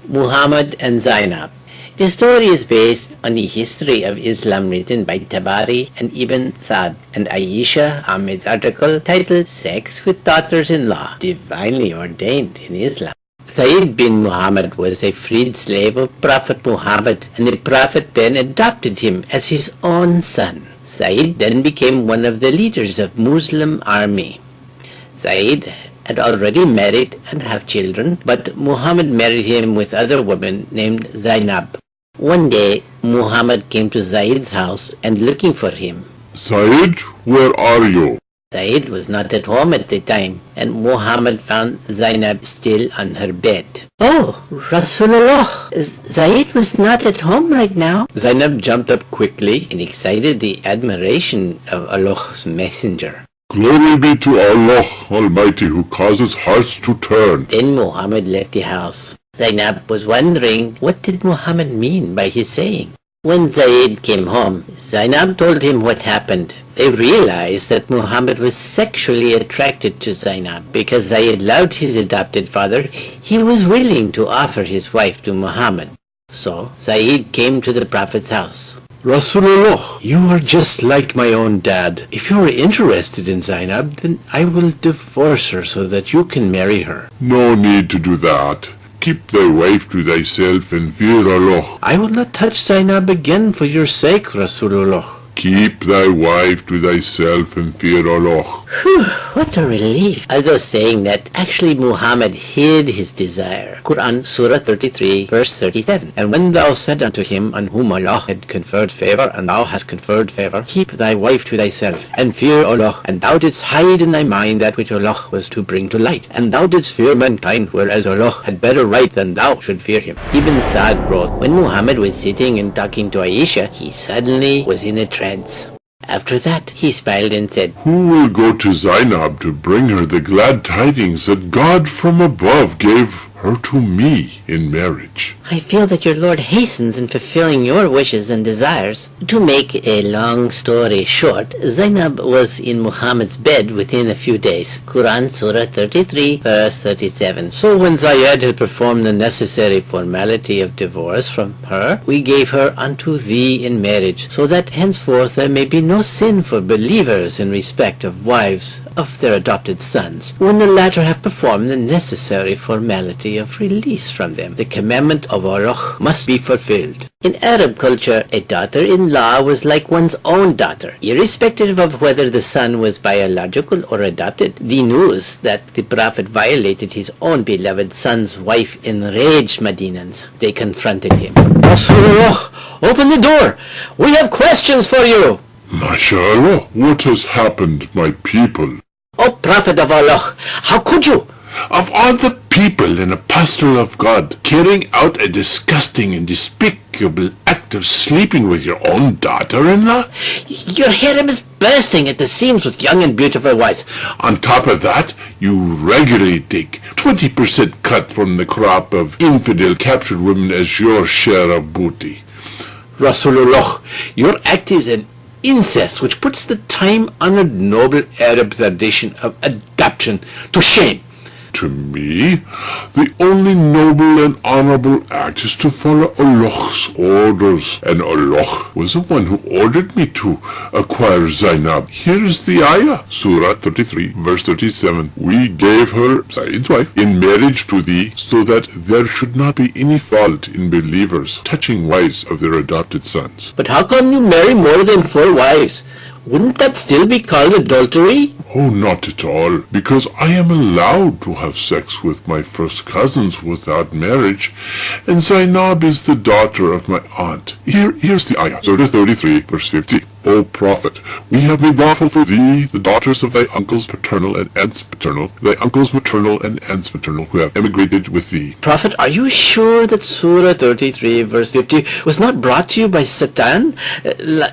Muhammad and Zainab. The story is based on the history of Islam written by Tabari and Ibn Sa'd and Aisha Ahmed's article titled Sex with Daughters-in-Law, Divinely Ordained in Islam. Zayd bin Muhammad was a freed slave of Prophet Muhammad, and the Prophet then adopted him as his own son. Zayd then became one of the leaders of Muslim army. Zayd had already married and have children, but Muhammad married him with other women named Zainab. One day, Muhammad came to Zayd's house and looking for him. Zayd, where are you? Zayd was not at home at the time, and Muhammad found Zainab still on her bed. Oh, Rasulullah, Zayd was not at home right now. Zainab jumped up quickly and excited the admiration of Allah's messenger. Glory be to Allah Almighty who causes hearts to turn. Then Muhammad left the house. Zainab was wondering what did Muhammad mean by his saying. When Zayd came home, Zainab told him what happened. They realized that Muhammad was sexually attracted to Zainab. Because Zayd loved his adopted father, he was willing to offer his wife to Muhammad. So Zayd came to the Prophet's house. Rasulullah, you are just like my own dad. If you are interested in Zainab, then I will divorce her so that you can marry her. No need to do that. Keep thy wife to thyself and fear Allah. I will not touch Zainab again for your sake, Rasulullah. Keep thy wife to thyself and fear Allah. Whew, what a relief. Although saying that, actually Muhammad hid his desire. Quran, Surah 33, verse 37. And when thou said unto him on whom Allah had conferred favor, and thou hast conferred favor, keep thy wife to thyself, and fear Allah, and thou didst hide in thy mind that which Allah was to bring to light, and thou didst fear mankind, whereas Allah had better right than thou should fear him. Ibn Sa'd wrote, when Muhammad was sitting and talking to Aisha, he suddenly was in a trance. After that, he smiled and said, Who will go to Zainab to bring her the glad tidings that God from above gave her to me in marriage? I feel that your Lord hastens in fulfilling your wishes and desires. To make a long story short, Zainab was in Muhammad's bed within a few days. Quran, Surah 33, verse 37. So when Zayd had performed the necessary formality of divorce from her, we gave her unto thee in marriage, so that henceforth there may be no sin for believers in respect of wives of their adopted sons, when the latter have performed the necessary formality of release from them. The commandment of Allah must be fulfilled. In Arab culture, a daughter-in-law was like one's own daughter, irrespective of whether the son was biological or adopted. The news that the Prophet violated his own beloved son's wife enraged Madinans. They confronted him. Rasulullah, open the door! We have questions for you! MashaAllah, what has happened, my people? O Prophet of Allah, how could you? Of all the people and apostle of God, carrying out a disgusting and despicable act of sleeping with your own daughter-in-law? Your harem is bursting at the seams with young and beautiful wives. On top of that, you regularly take 20% cut from the crop of infidel captured women as your share of booty. Rasulullah, your act is an incest which puts the time-honored noble Arab tradition of adoption to shame. To me, the only noble and honorable act is to follow Allah's orders, and Allah was the one who ordered me to acquire Zainab. Here is the ayah, Surah 33, verse 37. We gave her, Zayd's wife, in marriage to thee, so that there should not be any fault in believers touching wives of their adopted sons. But how come you marry more than 4 wives? Wouldn't that still be called adultery? Oh, not at all, because I am allowed to have sex with my first cousins without marriage, and Zainab is the daughter of my aunt. Here's the ayah, Surah 33, verse 50. O Prophet, we have made lawful for thee the daughters of thy uncles paternal and aunts paternal, thy uncles maternal and aunts maternal, who have emigrated with thee. Prophet, are you sure that Surah 33, verse 50 was not brought to you by Satan,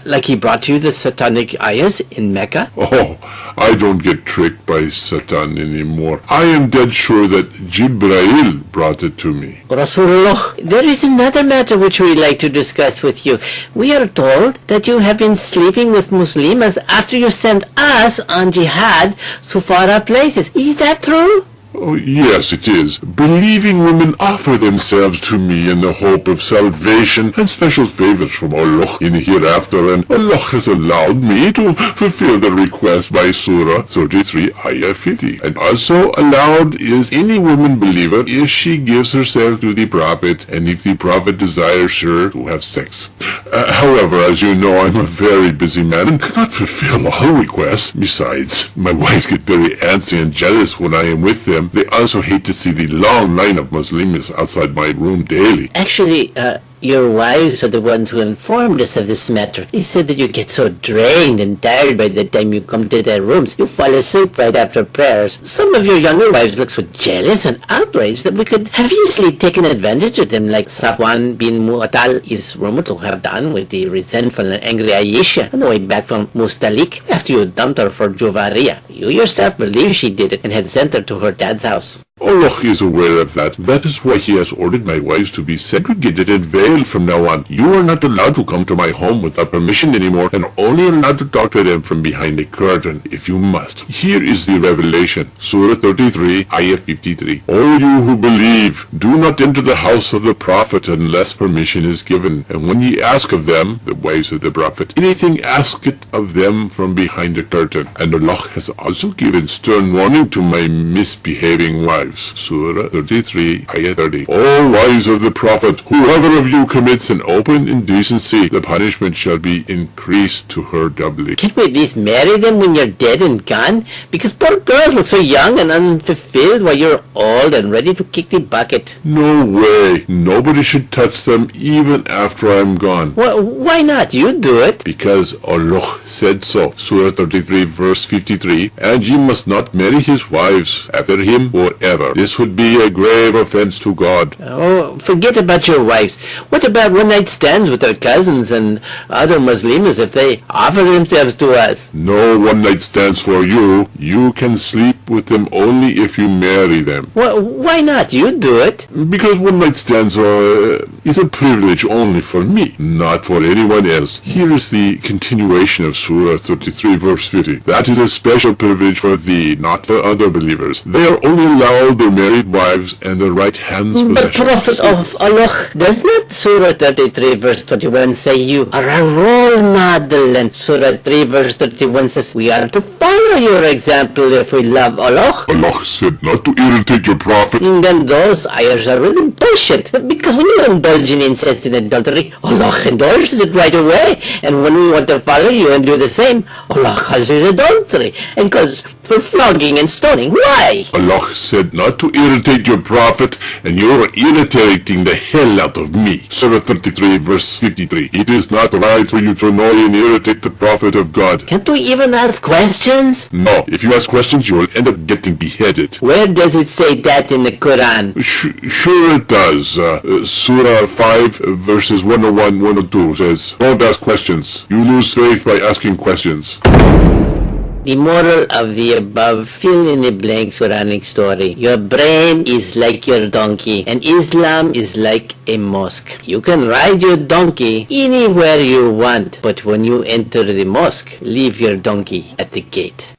like he brought to you the satanic ayahs in Mecca? Oh, I don't get tricked by Satan anymore. I am dead sure that Jibrail brought it to me. Rasulullah, there is another matter which we'd like to discuss with you. We are told that you have been sleeping with Muslims after you sent us on jihad to far-off places. Is that true? Oh, yes, it is. Believing women offer themselves to me in the hope of salvation and special favors from Allah in the hereafter, and Allah has allowed me to fulfill the request by Surah 33, Ayah 50. And also allowed is any woman believer if she gives herself to the Prophet and if the Prophet desires her to have sex. However, as you know, I'm a very busy man and cannot fulfill all requests. Besides, my wives get very antsy and jealous when I am with them. They also hate to see the long line of Muslims outside my room daily. Actually, your wives are the ones who informed us of this matter. They said that you get so drained and tired by the time you come to their rooms. You fall asleep right after prayers. Some of your younger wives look so jealous and outraged that we could have easily taken advantage of them, like Safwan bin Mu'attal is rumored to have done with the resentful and angry Aisha on the way back from Mustalik after you dumped her for Juvariya. You yourself believe she did it and had sent her to her dad's house. Allah is aware of that. That is why He has ordered my wives to be segregated and veiled from now on. You are not allowed to come to my home without permission anymore, and only allowed to talk to them from behind a curtain, if you must. Here is the revelation. Surah 33, Ayah 53. O you who believe, do not enter the house of the Prophet unless permission is given. And when ye ask of them, the wives of the Prophet, anything, ask it of them from behind a curtain. And Allah has also given stern warning to my misbehaving wives. Surah 33, Ayah 30. O wives of the Prophet, whoever of you commits an open indecency, the punishment shall be increased to her doubly. Can't we at least marry them when you're dead and gone? Because poor girls look so young and unfulfilled while you're old and ready to kick the bucket. No way. Nobody should touch them even after I'm gone. Why not? You do it. Because Allah said so. Surah 33, verse 53. And ye must not marry his wives after him or ever. This would be a grave offense to God. Oh, forget about your wives. What about one-night stands with our cousins and other Muslims if they offer themselves to us? No one-night stands for you. You can sleep with them only if you marry them. Why not? You do it. Because one-night stands is a privilege only for me, not for anyone else. Here is the continuation of Surah 33, verse 50. That is a special privilege for thee, not for other believers. They are only allowed their married wives and their right hands But Prophet of Allah, does not Surah 33 verse 21 say you are a role model, and Surah 3 verse 31 says we are to follow your example if we love Allah? Allah said not to irritate your Prophet. And then those ayahs are really bullshit, because when you indulge in incest and adultery, Allah endorses it right away, and when we want to follow you and do the same, Allah calls it adultery and calls for flogging and stoning. Why? Allah said not to irritate your Prophet, and you're irritating the hell out of me. Surah 33 verse 53. It is not right for you to annoy and irritate the Prophet of God. Can't we even ask questions? No, if you ask questions you will end up getting beheaded. Where does it say that in the Quran? Sure it does. Surah 5 verses 101, 102 says, don't ask questions. You lose faith by asking questions. The moral of the above fill-in-the-blank Quranic story. Your brain is like your donkey, and Islam is like a mosque. You can ride your donkey anywhere you want, but when you enter the mosque, leave your donkey at the gate.